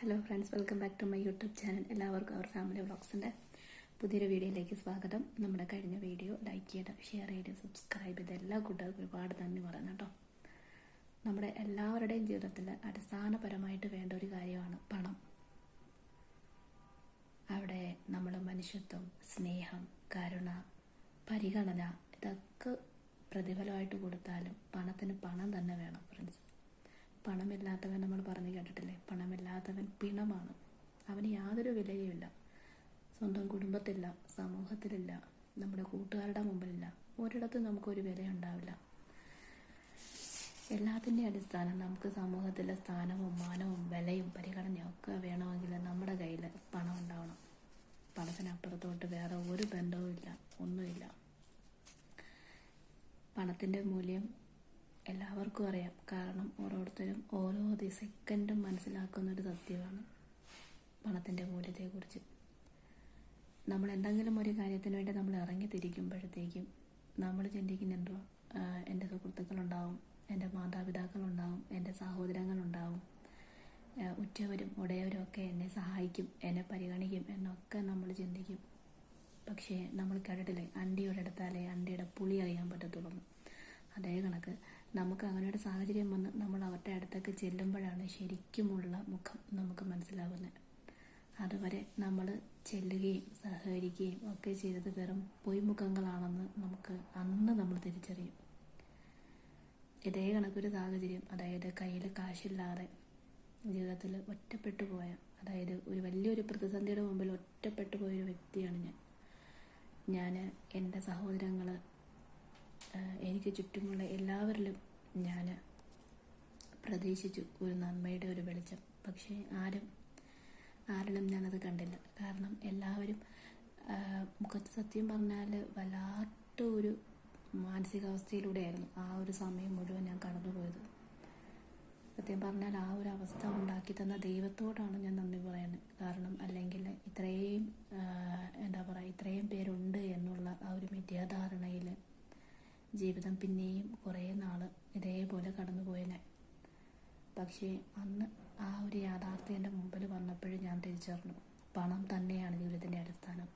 Hello friends, welcome back to my YouTube channel. എല്ലാവർക്കും our family വ്ളോഗ്സിൻ്റെ പുതിയൊരു വീഡിയോയിലേക്ക് സ്വാഗതം. നമ്മുടെ കഴിഞ്ഞ വീഡിയോ ലൈക്ക് ചെയ്ത് ഷെയർ ചെയ്ത് സബ്സ്ക്രൈബ് ചെയ്ത് എല്ലാ കൂട്ടുകാർക്കും ഒരുപാട് നന്ദി പറയുന്നു കേട്ടോ. നമ്മുടെ എല്ലാവരുടെയും ജീവിതത്തിൽ അടിസ്ഥാനപരമായിട്ട് വേണ്ട ഒരു കാര്യമാണ് പണം. അവിടെ നമ്മൾ മനുഷ്യത്വം, സ്നേഹം, കരുണ, പരിഗണന ഇതൊക്കെ പ്രതിഫലമായിട്ട് കൊടുത്താലും പണത്തിന് പണം തന്നെ വേണം ഫ്രണ്ട്സ്. പണമില്ലാത്തവൻ നമ്മൾ പറഞ്ഞു കേട്ടിട്ടില്ലേ, പണമില്ലാത്തവൻ പിണമാണ്. അവന് യാതൊരു വിലയുമില്ല. സ്വന്തം കുടുംബത്തിലില്ല, സമൂഹത്തിലില്ല, നമ്മുടെ കൂട്ടുകാരുടെ മുമ്പിലില്ല, ഒരിടത്തും നമുക്കൊരു വിലയുണ്ടാവില്ല. എല്ലാത്തിൻ്റെയും അടിസ്ഥാനം നമുക്ക് സമൂഹത്തിലെ സ്ഥാനവും മാനവും വിലയും പരിഗണനയും ഒക്കെ വേണമെങ്കിൽ നമ്മുടെ കയ്യിൽ പണം ഉണ്ടാവണം. പണത്തിനപ്പുറത്തോട്ട് വേറെ ഒരു ബന്ധവും ഇല്ല, ഒന്നുമില്ല. പണത്തിൻ്റെ മൂല്യം എല്ലാവർക്കും അറിയാം. കാരണം ഓരോരുത്തരും ഓരോ സെക്കൻഡും മനസ്സിലാക്കുന്നൊരു സത്യമാണ് പണത്തിൻ്റെ മൂല്യത്തെക്കുറിച്ച്. നമ്മൾ എന്തെങ്കിലും ഒരു കാര്യത്തിന് വേണ്ടി നമ്മൾ ഇറങ്ങി തിരിക്കുമ്പോഴത്തേക്കും നമ്മൾ ചിന്തിക്കുന്നുണ്ടോ, എൻ്റെ സുഹൃത്തുക്കളുണ്ടാവും, എൻ്റെ മാതാപിതാക്കളുണ്ടാവും, എൻ്റെ സഹോദരങ്ങളുണ്ടാവും, ഉറ്റവരും ഉടയവരും ഒക്കെ എന്നെ സഹായിക്കും, എന്നെ പരിഗണിക്കും എന്നൊക്കെ നമ്മൾ ചിന്തിക്കും. പക്ഷേ നമ്മൾ കേട്ടിട്ടില്ലേ, അണ്ടിയുടെ അടുത്താലേ അണ്ടിയുടെ പുളി അറിയാൻ പറ്റത്തുള്ളൂ. അതേ കണക്ക് നമുക്ക് അങ്ങനെ ഒരു സാഹചര്യം വന്ന് നമ്മൾ അവരുടെ അടുത്തേക്ക് ചെല്ലുമ്പോഴാണ് ശരിക്കുമുള്ള മുഖം നമുക്ക് മനസ്സിലാവുന്നത്. അതുവരെ നമ്മൾ ചെല്ലുകയും സഹകരിക്കുകയും ഒക്കെ ചെയ്തത് വെറും പൊയ്മുഖങ്ങളാണെന്ന് അന്ന് നമ്മൾ തിരിച്ചറിയും. ഇതേ കണക്കൊരു സാഹചര്യം, അതായത് കയ്യിൽ കാശില്ലാതെ ജീവിതത്തിൽ ഒറ്റപ്പെട്ടു പോയ, അതായത് ഒരു വലിയൊരു പ്രതിസന്ധിയുടെ മുമ്പിൽ ഒറ്റപ്പെട്ടു പോയൊരു വ്യക്തിയാണ് ഞാൻ. എൻ്റെ സഹോദരങ്ങൾ, എനിക്ക് ചുറ്റുമുള്ള എല്ലാവരിലും ഞാൻ പ്രതീക്ഷിച്ചു ഒരു നന്മയുടെ ഒരു വെളിച്ചം. പക്ഷേ ആരിലും ഞാനത് കണ്ടില്ല. കാരണം എല്ലാവരും മുഖത്ത് സത്യം പറഞ്ഞാൽ വല്ലാത്ത ഒരു മാനസികാവസ്ഥയിലൂടെയായിരുന്നു ആ ഒരു സമയം മുഴുവൻ ഞാൻ കടന്നുപോയത്. സത്യം പറഞ്ഞാൽ ആ ഒരു അവസ്ഥ ഉണ്ടാക്കി തന്ന ദൈവത്തോടാണ് ഞാൻ നന്ദി പറയുന്നത്. കാരണം അല്ലെങ്കിൽ ഇത്രയും ഇത്രയും പേരുണ്ട് എന്നുള്ള ആ ഒരു മിഥ്യാധാരണയിൽ ജീവിതം പിന്നെയും കുറേ നാൾ ഇതേപോലെ കടന്നുപോയനെ. പക്ഷേ അന്ന് ആ ഒരു യാഥാർത്ഥ്യം എൻ്റെ മുമ്പിൽ വന്നപ്പോഴും ഞാൻ തിരിച്ചറിഞ്ഞു, പണം തന്നെയാണ് ജീവിതത്തിൻ്റെ അടിസ്ഥാനം.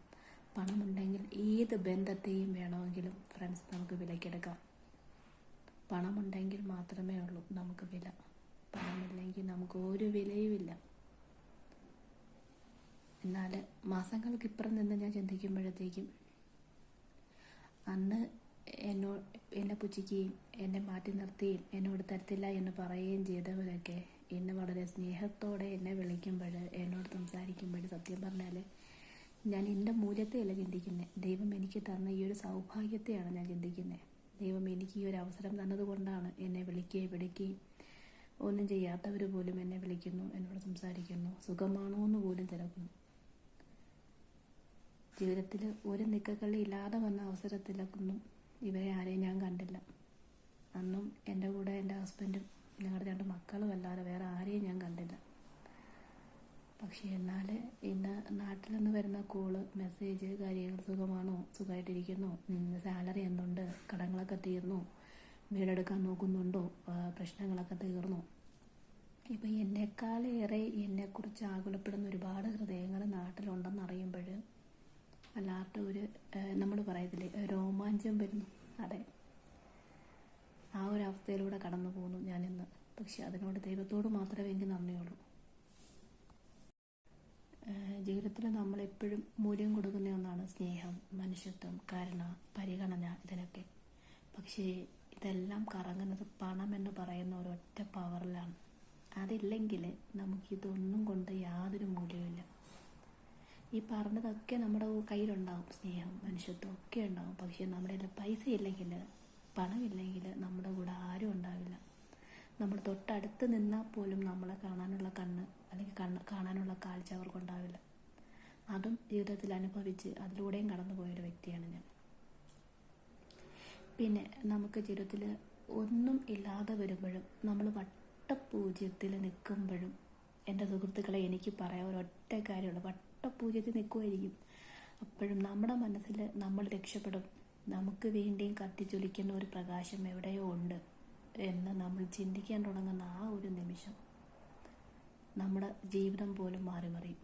പണമുണ്ടെങ്കിൽ ഏത് ബന്ധത്തെയും വേണമെങ്കിലും ഫ്രണ്ട്സ് നമുക്ക് വിലക്കെടുക്കാം. പണമുണ്ടെങ്കിൽ മാത്രമേ ഉള്ളൂ നമുക്ക് വില. പണമില്ലെങ്കിൽ നമുക്ക് ഒരു വിലയുമില്ല. എന്നാൽ മാസങ്ങൾക്കിപ്പുറം നിന്ന് ഞാൻ ചിന്തിക്കുമ്പോഴത്തേക്കും അന്ന് എന്നെ പുച്ഛിക്കുകയും എന്നെ മാറ്റി നിർത്തുകയും എന്നോട് തരത്തില്ല എന്ന് പറയുകയും ചെയ്തവരൊക്കെ ഇന്ന് വളരെ സ്നേഹത്തോടെ എന്നെ വിളിക്കുമ്പോൾ, എന്നോട് സംസാരിക്കുമ്പോൾ സത്യം പറഞ്ഞാൽ ഞാൻ എൻ്റെ മൂല്യത്തെയല്ല ചിന്തിക്കുന്നത്, ദൈവം എനിക്ക് തന്ന ഈ ഒരു സൗഭാഗ്യത്തെയാണ് ഞാൻ ചിന്തിക്കുന്നത്. ദൈവം എനിക്ക് ഈ ഒരു അവസരം തന്നതുകൊണ്ടാണ് എന്നെ വിളിക്കുകയും ഒന്നും ചെയ്യാത്തവർ പോലും എന്നെ വിളിക്കുന്നു, എന്നോട് സംസാരിക്കുന്നു, സുഖമാണോ എന്ന് പോലും തിരക്കുന്നു. ജീവിതത്തിൽ ഒരു നിക്കക്കള്ളി ഇല്ലാതെ വന്ന അവസരത്തിലൊന്നും ഇവരെ ആരെയും ഞാൻ കണ്ടില്ല. അന്നും എൻ്റെ കൂടെ എൻ്റെ ഹസ്ബൻഡും ഞങ്ങളുടെ 2 മക്കളും അല്ലാതെ വേറെ ആരെയും ഞാൻ കണ്ടില്ല. പക്ഷേ എന്നാൽ ഇന്ന് നാട്ടിൽ നിന്ന് വരുന്ന കോള്, മെസ്സേജ്, കാര്യങ്ങൾ, സുഖമാണോ, സുഖമായിട്ടിരിക്കുന്നു, സാലറി എന്തുണ്ട്, കടങ്ങളൊക്കെ തീർന്നു, വീടെടുക്കാൻ നോക്കുന്നുണ്ടോ, പ്രശ്നങ്ങളൊക്കെ തീർന്നു. ഇപ്പം എന്നെക്കാളേറെ എന്നെക്കുറിച്ച് ആകുലപ്പെടുന്ന ഒരുപാട് ഹൃദയങ്ങൾ നാട്ടിലുണ്ടെന്ന് അറിയുമ്പോൾ വല്ലാത്ത ഒരു നമ്മൾ പറയത്തില്ലേ, രോമാഞ്ചം വരുന്നു. അതെ, ആ ഒരു അവസ്ഥയിലൂടെ കടന്നു പോകുന്നു ഞാനിന്ന്. പക്ഷെ അതിനോട് ദൈവത്തോട് മാത്രമേ എനിക്ക് നന്ദിയുള്ളൂ. ജീവിതത്തിൽ നമ്മളെപ്പോഴും മൂല്യം കൊടുക്കുന്ന ഒന്നാണ് സ്നേഹം, മനുഷ്യത്വം, കരുണ, പരിഗണന, ഇതിനൊക്കെ. പക്ഷേ ഇതെല്ലാം കറങ്ങുന്നത് പണം എന്ന് പറയുന്ന ഒരൊറ്റ പവറിലാണ്. അതില്ലെങ്കിൽ നമുക്കിതൊന്നും കൊണ്ട് യാതൊരു മൂല്യമില്ല. ഈ പറഞ്ഞതൊക്കെ നമ്മുടെ കയ്യിലുണ്ടാവും, സ്നേഹം, മനുഷ്യത്വം ഒക്കെ ഉണ്ടാവും. പക്ഷേ നമ്മുടെ കയ്യിൽ പൈസ ഇല്ലെങ്കിൽ, പണമില്ലെങ്കിൽ നമ്മുടെ കൂടെ ആരും ഉണ്ടാവില്ല. നമ്മൾ തൊട്ടടുത്ത് നിന്നാൽ പോലും നമ്മളെ കാണാനുള്ള കണ്ണ് അല്ലെങ്കിൽ കാണാനുള്ള കാഴ്ച അവർക്കുണ്ടാവില്ല. അതും ജീവിതത്തിൽ അനുഭവിച്ച് അതിലൂടെയും കടന്നു പോയൊരു വ്യക്തിയാണ് ഞാൻ. പിന്നെ നമുക്ക് ജീവിതത്തിൽ ഒന്നും ഇല്ലാതെ വരുമ്പോഴും, നമ്മൾ വട്ടപൂജ്യത്തിൽ നിൽക്കുമ്പോഴും, എൻ്റെ സുഹൃത്തുക്കളെ എനിക്ക് പറയാൻ ഒരൊറ്റ കാര്യമുള്ളൂ, വട്ടപൂജ്യത്തിൽ നിൽക്കുമായിരിക്കും. അപ്പോഴും നമ്മുടെ മനസ്സിൽ നമ്മൾ രക്ഷപ്പെടും, നമുക്ക് വേണ്ടിയും കത്തിജ്വലിക്കുന്ന ഒരു പ്രകാശം എവിടെയോ ഉണ്ട് എന്ന് നമ്മൾ ചിന്തിക്കാൻ തുടങ്ങുന്ന ആ ഒരു നിമിഷം നമ്മുടെ ജീവിതം പോലും മാറി മറിയും.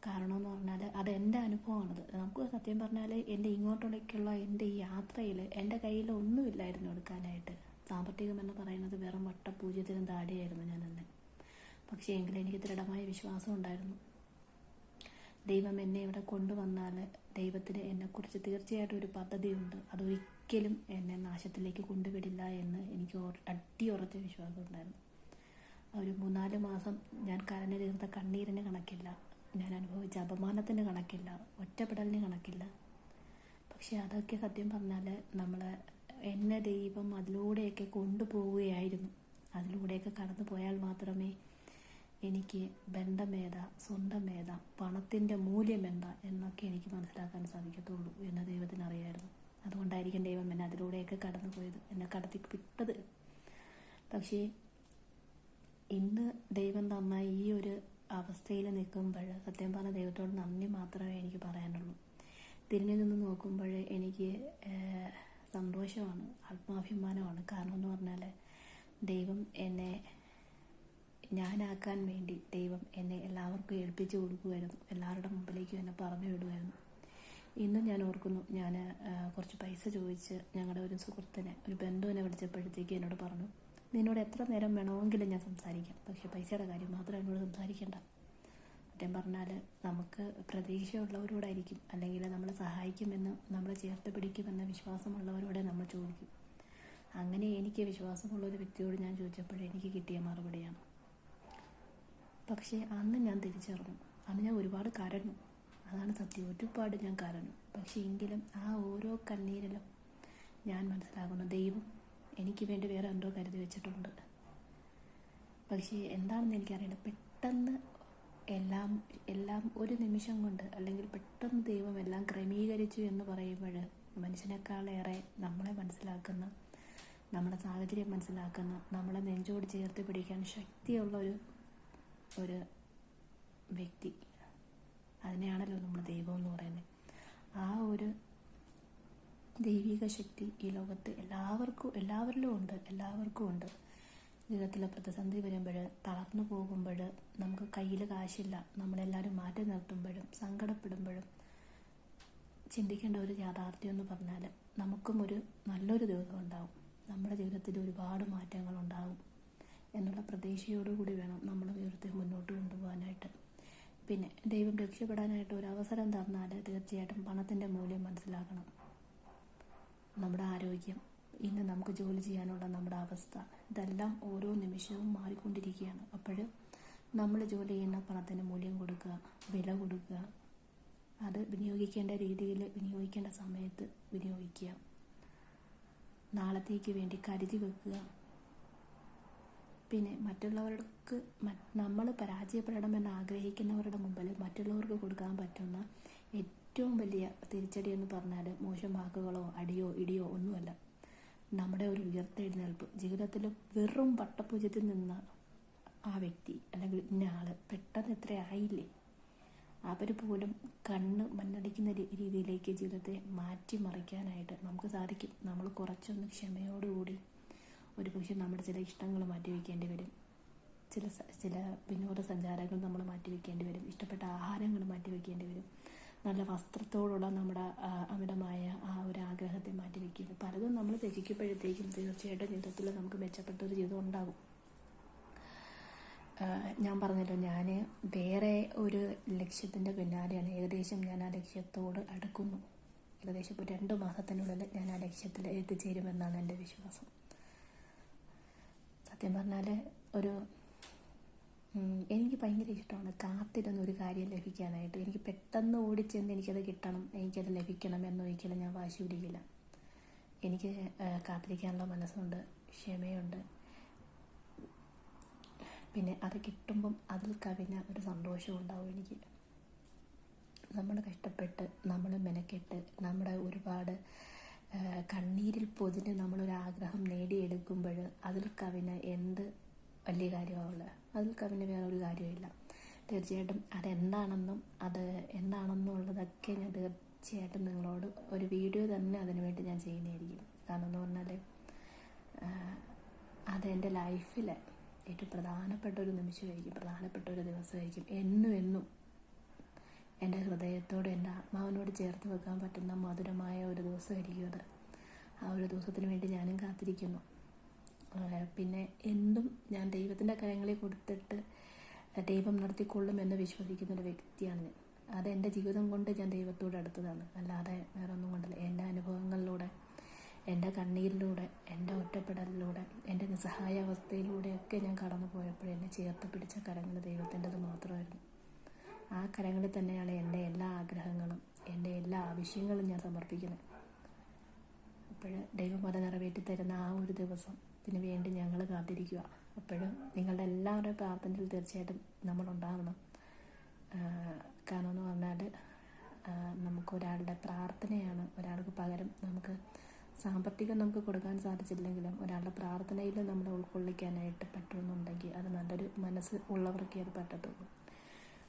കാരണം എന്ന് പറഞ്ഞാൽ അത് എൻ്റെ അനുഭവമാണത്. നമുക്ക് സത്യം പറഞ്ഞാൽ എൻ്റെ ഇങ്ങോട്ടേക്കുള്ള എൻ്റെ ഈ യാത്രയിൽ എൻ്റെ കയ്യിൽ ഒന്നുമില്ലായിരുന്നു എടുക്കാനായിട്ട്. സാമ്പത്തികം എന്ന് പറയുന്നത് വെറും വട്ടപൂജ്യത്തിനും താഴെയായിരുന്നു ഞാൻ അന്ന്. പക്ഷേ എങ്കിലും എനിക്ക് ദൃഢമായ വിശ്വാസം ഉണ്ടായിരുന്നു. ദൈവം എന്നെ ഇവിടെ കൊണ്ടുവന്നാൽ ദൈവത്തിന് എന്നെക്കുറിച്ച് തീർച്ചയായിട്ടും ഒരു പദ്ധതിയുണ്ട്. അതൊരിക്കലും എന്നെ നാശത്തിലേക്ക് കൊണ്ടുവിടില്ല എന്ന് എനിക്ക് അടിയുറച്ച വിശ്വാസം ഉണ്ടായിരുന്നു. ഒരു 3-4 മാസം ഞാൻ കരഞ്ഞു തീർത്ത കണ്ണീരിന് കണക്കില്ല, ഞാൻ അനുഭവിച്ച അപമാനത്തിന് കണക്കില്ല, ഒറ്റപ്പെടലിന് കണക്കില്ല. പക്ഷെ അതൊക്കെ സത്യം പറഞ്ഞാൽ എന്നെ ദൈവം അതിലൂടെയൊക്കെ കൊണ്ടുപോവുകയായിരുന്നു. അതിലൂടെയൊക്കെ കടന്നു പോയാൽ മാത്രമേ എനിക്ക് ബന്ധമേതാ, സ്വന്തമേതാ, പണത്തിൻ്റെ മൂല്യമെന്താ എന്നൊക്കെ എനിക്ക് മനസ്സിലാക്കാൻ സാധിക്കത്തുള്ളൂ എന്ന് ദൈവത്തിന് അറിയായിരുന്നു. അതുകൊണ്ടായിരിക്കും ദൈവം എന്നെ അതിലൂടെയൊക്കെ കടന്നു പോയത്, എന്നെ കടത്തി വിട്ടത്. പക്ഷേ ഇന്ന് ദൈവം തന്ന ഈ ഒരു അവസ്ഥയിൽ നിൽക്കുമ്പോൾ സത്യം പറഞ്ഞ ദൈവത്തോട് നന്ദി മാത്രമേ എനിക്ക് പറയാനുള്ളൂ. തിരിഞ്ഞു നിന്ന് നോക്കുമ്പോൾ എനിക്ക് സന്തോഷമാണ്, ആത്മാഭിമാനമാണ്. കാരണം എന്ന് പറഞ്ഞാൽ ദൈവം എന്നെ ഞാനാക്കാൻ വേണ്ടി ദൈവം എന്നെ എല്ലാവർക്കും ഏൽപ്പിച്ചു കൊടുക്കുമായിരുന്നു. എല്ലാവരുടെ മുമ്പിലേക്കും എന്നെ പറഞ്ഞു വിടുമായിരുന്നു. ഇന്നും ഞാൻ ഓർക്കുന്നു, ഞാൻ കുറച്ച് പൈസ ചോദിച്ച് ഞങ്ങളുടെ ഒരു സുഹൃത്തിനെ, ഒരു ബന്ധുവിനെ വിളിച്ചപ്പോഴത്തേക്ക് എന്നോട് പറഞ്ഞു, നിന്നോട് എത്ര നേരം വേണമെങ്കിലും ഞാൻ സംസാരിക്കാം, പക്ഷേ പൈസയുടെ കാര്യം മാത്രം എന്നോട് സംസാരിക്കേണ്ട. സത്യം പറഞ്ഞാൽ നമുക്ക് പ്രതീക്ഷയുള്ളവരോടായിരിക്കും, അല്ലെങ്കിൽ നമ്മളെ സഹായിക്കുമെന്ന്, നമ്മളെ ചേർത്ത് പിടിക്കുമെന്ന വിശ്വാസമുള്ളവരോടെ നമ്മൾ ചോദിക്കും. അങ്ങനെ എനിക്ക് വിശ്വാസമുള്ളൊരു വ്യക്തിയോട് ഞാൻ ചോദിച്ചപ്പോഴേ എനിക്ക് കിട്ടിയ മറുപടിയാണ്. പക്ഷേ അന്ന് ഞാൻ തിരിച്ചറിഞ്ഞു, അന്ന് ഞാൻ ഒരുപാട് കരഞ്ഞു. അതാണ് സത്യം, ഒരുപാട് ഞാൻ കരഞ്ഞു. പക്ഷേ എങ്കിലും ആ ഓരോ കണ്ണീരിലും ഞാൻ മനസ്സിലാക്കുന്നു ദൈവം എനിക്ക് വേണ്ടി വേറെ എന്തോ കരുതി വെച്ചിട്ടുണ്ട്. പക്ഷേ എന്താണെന്ന് എനിക്കറിയില്ല, പെട്ടെന്ന് എല്ലാം ഒരു നിമിഷം കൊണ്ട്, അല്ലെങ്കിൽ പെട്ടെന്ന് ദൈവം എല്ലാം ക്രമീകരിച്ചു എന്ന് പറയുമ്പോൾ മനുഷ്യനേക്കാളേറെ നമ്മളെ മനസ്സിലാക്കുന്ന, നമ്മുടെ സാഹചര്യം മനസ്സിലാക്കുന്ന, നമ്മളെ നെഞ്ചോട് ചേർത്ത് പിടിക്കാൻ ശക്തിയുള്ള ഒരു വ്യക്തി, അതിനെയാണല്ലോ നമ്മൾ ദൈവം എന്ന് പറയുന്നത്. ആ ഒരു ദൈവിക ശക്തി ഈ ലോകത്ത് എല്ലാവരിലും ഉണ്ട്. ജീവിതത്തിലെ പ്രതിസന്ധി വരുമ്പോൾ, തളർന്നു പോകുമ്പോൾ, നമുക്ക് കയ്യിൽ കാശില്ല, നമ്മളെല്ലാവരും മാറ്റി നിർത്തുമ്പോഴും, സങ്കടപ്പെടുമ്പോഴും ചിന്തിക്കേണ്ട ഒരു യാഥാർത്ഥ്യം എന്ന് പറഞ്ഞാൽ നമുക്കും ഒരു നല്ലൊരു ദിവസം ഉണ്ടാവും, നമ്മുടെ ജീവിതത്തിൽ ഒരുപാട് മാറ്റങ്ങളുണ്ടാവും എന്നുള്ള പ്രതീക്ഷയോടുകൂടി വേണം നമ്മൾ ജീവിതത്തെ മുന്നോട്ട് കൊണ്ടുപോകാനായിട്ട്. പിന്നെ ദൈവം രക്ഷപ്പെടാനായിട്ട് ഒരു അവസരം തന്നാൽ തീർച്ചയായിട്ടും പണത്തിൻ്റെ മൂല്യം മനസ്സിലാക്കണം. നമ്മുടെ ആരോഗ്യം, ഇന്ന് നമുക്ക് ജോലി ചെയ്യാനുള്ള നമ്മുടെ അവസ്ഥ, ഇതെല്ലാം ഓരോ നിമിഷവും മാറിക്കൊണ്ടിരിക്കുകയാണ്. അപ്പോൾ നമ്മൾ ജോലി ചെയ്യുന്ന പണത്തിന് മൂല്യം കൊടുക്കുക, വില കൊടുക്കുക, അത് വിനിയോഗിക്കേണ്ട രീതിയിൽ, വിനിയോഗിക്കേണ്ട സമയത്ത് വിനിയോഗിക്കുക, നാളത്തേക്ക് വേണ്ടി കരുതി വെക്കുക. പിന്നെ മറ്റുള്ളവർക്ക്, നമ്മൾ പരാജയപ്പെടണമെന്ന് ആഗ്രഹിക്കുന്നവരുടെ മുമ്പിൽ മറ്റുള്ളവർക്ക് കൊടുക്കാൻ പറ്റുന്ന ഏറ്റവും വലിയ തിരിച്ചടി എന്ന് പറഞ്ഞാൽ മോശം വാക്കുകളോ അടിയോ ഇടിയോ ഒന്നുമല്ല, നമ്മുടെ ഒരു ഉയർത്തെഴുന്നേൽപ്പ്. ജീവിതത്തിൽ വെറും വട്ടപൂജ്യത്തിൽ നിന്ന ആ വ്യക്തി അല്ലെങ്കിൽ ഇന്ന ആൾ പെട്ടെന്ന് എത്ര ആയില്ലേ, അവർ പോലും കണ്ണ് മണ്ണടിക്കുന്ന രീതിയിലേക്ക് ജീവിതത്തെ മാറ്റിമറിക്കാനായിട്ട് നമുക്ക് സാധിക്കും. നമ്മൾ കുറച്ചൊന്ന് ക്ഷമയോടുകൂടി, ഒരു പക്ഷേ നമ്മുടെ ചില ഇഷ്ടങ്ങൾ മാറ്റിവെക്കേണ്ടി വരും, ചില വിനോദസഞ്ചാരങ്ങൾ നമ്മൾ മാറ്റിവെക്കേണ്ടി വരും, ഇഷ്ടപ്പെട്ട ആഹാരങ്ങൾ മാറ്റിവെക്കേണ്ടി വരും, നല്ല വസ്ത്രത്തോടുള്ള നമ്മുടെ അമിതമായ ആ ഒരു ആഗ്രഹത്തെ മാറ്റിവെക്കുന്നത്, പലതും നമ്മൾ ത്യജിക്കുമ്പോഴത്തേക്കും തീർച്ചയായിട്ടും ജീവിതത്തിൽ നമുക്ക് മെച്ചപ്പെട്ട ഒരു ജീവിതം ഉണ്ടാകും. ഞാൻ പറഞ്ഞല്ലോ, ഞാൻ വേറെ ഒരു ലക്ഷ്യത്തിൻ്റെ പിന്നാലെയാണ്. ഏകദേശം ഞാൻ ആ ലക്ഷ്യത്തോട് അടുക്കുന്നു. ഏകദേശം ഇപ്പോൾ 2 മാസത്തിനുള്ളിൽ ഞാൻ ആ ലക്ഷ്യത്തിൽ എത്തിച്ചേരുമെന്നാണ് എൻ്റെ വിശ്വാസം. സത്യം പറഞ്ഞാൽ എനിക്ക് ഭയങ്കര ഇഷ്ടമാണ് കാത്തിരുന്നൊരു കാര്യം ലഭിക്കാനായിട്ട്. എനിക്ക് പെട്ടെന്ന് ഓടിച്ചെന്ന് എനിക്കത് കിട്ടണം, എനിക്കത് ലഭിക്കണം എന്നൊരിക്കലും ഞാൻ വാശി പിടിക്കില്ല. എനിക്ക് കാത്തിരിക്കാനുള്ള മനസ്സുണ്ട്, ക്ഷമയുണ്ട്. പിന്നെ അത് കിട്ടുമ്പം അതിൽ കവിഞ്ഞ ഒരു സന്തോഷവും ഉണ്ടാവും എനിക്ക്. നമ്മൾ കഷ്ടപ്പെട്ട്, നമ്മൾ മെനക്കെട്ട്, നമ്മുടെ ഒരുപാട് കണ്ണീരിൽ പൊതിഞ്ഞ് നമ്മളൊരാഗ്രഹം നേടിയെടുക്കുമ്പോൾ അതിൽ കവിഞ്ഞ എന്ത് വലിയ കാര്യമാവുള്ളത്, അതിൽ കവിഞ്ഞ വേറൊരു കാര്യമില്ല. തീർച്ചയായിട്ടും അത് എന്താണെന്നുള്ളതൊക്കെ ഞാൻ തീർച്ചയായിട്ടും നിങ്ങളോട് ഒരു വീഡിയോ തന്നെ അതിനുവേണ്ടി ഞാൻ ചെയ്യുന്നതായിരിക്കും. കാരണം എന്ന് പറഞ്ഞാൽ അതെൻ്റെ ലൈഫിൽ ഏറ്റവും പ്രധാനപ്പെട്ട ഒരു നിമിഷമായിരിക്കും, പ്രധാനപ്പെട്ട ഒരു ദിവസമായിരിക്കും. എന്നും എൻ്റെ ഹൃദയത്തോട്, എൻ്റെ ആത്മാവിനോട് ചേർത്ത് വെക്കാൻ പറ്റുന്ന മധുരമായ ഒരു ദിവസമായിരിക്കും അത്. ആ ഒരു ദിവസത്തിന് വേണ്ടി ഞാനും കാത്തിരിക്കുന്നു. പിന്നെ എന്തും ഞാൻ ദൈവത്തിൻ്റെ കരങ്ങളിൽ കൊടുത്തിട്ട് ദൈവം നടത്തിക്കൊള്ളും എന്ന് വിശ്വസിക്കുന്നൊരു വ്യക്തിയാണ് ഞാൻ. അതെൻ്റെ ജീവിതം കൊണ്ട് ഞാൻ ദൈവത്തോട് അടുത്തതാണ്, അല്ലാതെ വേറെ ഒന്നും കൊണ്ടല്ല. എൻ്റെ അനുഭവങ്ങളിലൂടെ, എൻ്റെ കണ്ണീരിലൂടെ, എൻ്റെ ഒറ്റപ്പെടലിലൂടെ, എൻ്റെ നിസ്സഹായ അവസ്ഥയിലൂടെയൊക്കെ ഞാൻ കടന്നു പോയപ്പോൾ എന്നെ ചേർത്ത് പിടിച്ച കരങ്ങൾ ദൈവത്തിൻ്റെത് മാത്രമായിരുന്നു. ആ കരങ്ങളിൽ തന്നെയാണ് എൻ്റെ എല്ലാ ആഗ്രഹങ്ങളും, എൻ്റെ എല്ലാ ആവശ്യങ്ങളും ഞാൻ സമർപ്പിക്കുന്നത്. അപ്പോൾ ദൈവം അത് നിറവേറ്റി തരുന്ന ആ ഒരു ദിവസത്തിന് വേണ്ടി ഞങ്ങൾ കാത്തിരിക്കുക. അപ്പോഴും നിങ്ങളുടെ എല്ലാവരുടെയും പ്രാർത്ഥനയിൽ തീർച്ചയായിട്ടും നമ്മളുണ്ടാകണം. കാരണം എന്ന് പറഞ്ഞാൽ നമുക്കൊരാളുടെ പ്രാർത്ഥനയാണ് ഒരാൾക്ക് പകരം. നമുക്ക് സാമ്പത്തികം നമുക്ക് കൊടുക്കാൻ സാധിച്ചില്ലെങ്കിലും ഒരാളുടെ പ്രാർത്ഥനയിൽ നമ്മളെ ഉൾക്കൊള്ളിക്കാനായിട്ട് പറ്റുമെന്നുണ്ടെങ്കിൽ അത് നല്ലൊരു മനസ്സ് ഉള്ളവർക്കേ അത് പറ്റത്തുള്ളൂ.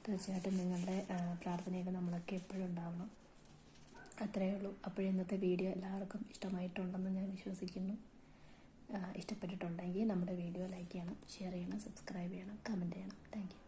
തീർച്ചയായിട്ടും നിങ്ങളുടെ പ്രാർത്ഥനയിൽ നമ്മളൊക്കെ എപ്പോഴും ഉണ്ടാവണം. അത്രയേ ഉള്ളൂ. അപ്പോൾ ഇന്നത്തെ വീഡിയോ എല്ലാവർക്കും ഇഷ്ടമായിട്ടുണ്ടെന്ന് ഞാൻ വിശ്വസിക്കുന്നു. ഇഷ്ടപ്പെട്ടിട്ടുണ്ടെങ്കിൽ നമ്മുടെ വീഡിയോ ലൈക്ക് ചെയ്യണം, ഷെയർ ചെയ്യണം, സബ്സ്ക്രൈബ് ചെയ്യണം, കമൻറ്റ് ചെയ്യണം. Thank you.